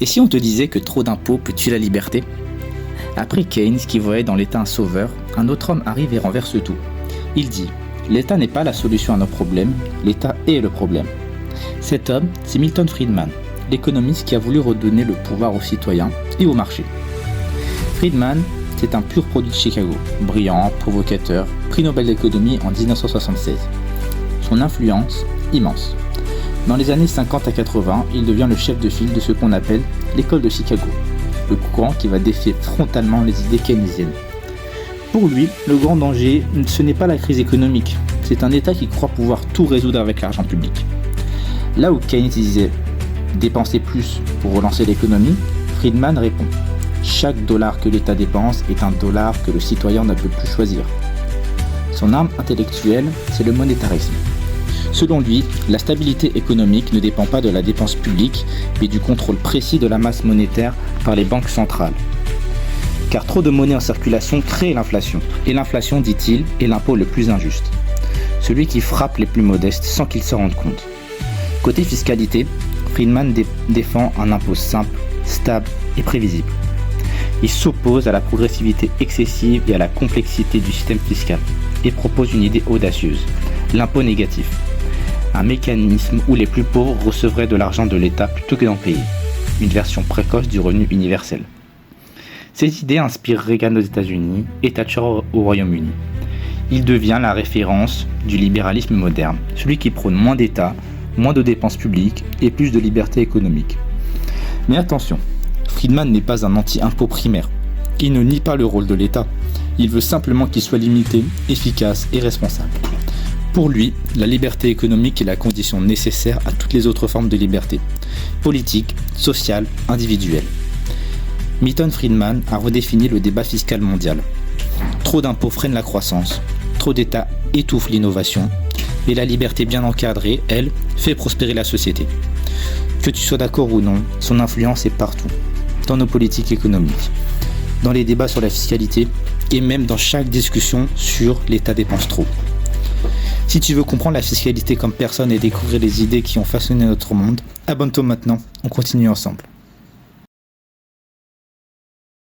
Et si on te disait que trop d'impôts peut tuer la liberté? Après Keynes, qui voyait dans l'État un sauveur, un autre homme arrive et renverse tout. Il dit « L'État n'est pas la solution à nos problèmes, l'État est le problème ». Cet homme, c'est Milton Friedman, l'économiste qui a voulu redonner le pouvoir aux citoyens et au marché. Friedman, c'est un pur produit de Chicago, brillant, provocateur, prix Nobel d'économie en 1976. Son influence, immense. Dans les années 50 à 80, il devient le chef de file de ce qu'on appelle l'école de Chicago, le courant qui va défier frontalement les idées keynésiennes. Pour lui, le grand danger, ce n'est pas la crise économique, c'est un État qui croit pouvoir tout résoudre avec l'argent public. Là où Keynes disait « dépenser plus pour relancer l'économie », Friedman répond « chaque dollar que l'État dépense est un dollar que le citoyen ne peut plus choisir ». Son arme intellectuelle, c'est le monétarisme. Selon lui, la stabilité économique ne dépend pas de la dépense publique, mais du contrôle précis de la masse monétaire par les banques centrales. Car trop de monnaie en circulation crée l'inflation. Et l'inflation, dit-il, est l'impôt le plus injuste. Celui qui frappe les plus modestes sans qu'ils s'en rendent compte. Côté fiscalité, Friedman défend un impôt simple, stable et prévisible. Il s'oppose à la progressivité excessive et à la complexité du système fiscal et propose une idée audacieuse, l'impôt négatif. Un mécanisme où les plus pauvres recevraient de l'argent de l'État plutôt que d'en payer. Une version précoce du revenu universel. Ces idées inspirent Reagan aux États-Unis et Thatcher au Royaume-Uni. Il devient la référence du libéralisme moderne, celui qui prône moins d'État, moins de dépenses publiques et plus de liberté économique. Mais attention, Friedman n'est pas un anti-impôt primaire. Il ne nie pas le rôle de l'État. Il veut simplement qu'il soit limité, efficace et responsable. Pour lui, la liberté économique est la condition nécessaire à toutes les autres formes de liberté, politique, sociale, individuelle. Milton Friedman a redéfini le débat fiscal mondial. Trop d'impôts freinent la croissance, trop d'États étouffent l'innovation, et la liberté bien encadrée, elle, fait prospérer la société. Que tu sois d'accord ou non, son influence est partout, dans nos politiques économiques, dans les débats sur la fiscalité, et même dans chaque discussion sur l'État dépense trop. Si tu veux comprendre la fiscalité comme personne et découvrir les idées qui ont façonné notre monde, abonne-toi maintenant, on continue ensemble.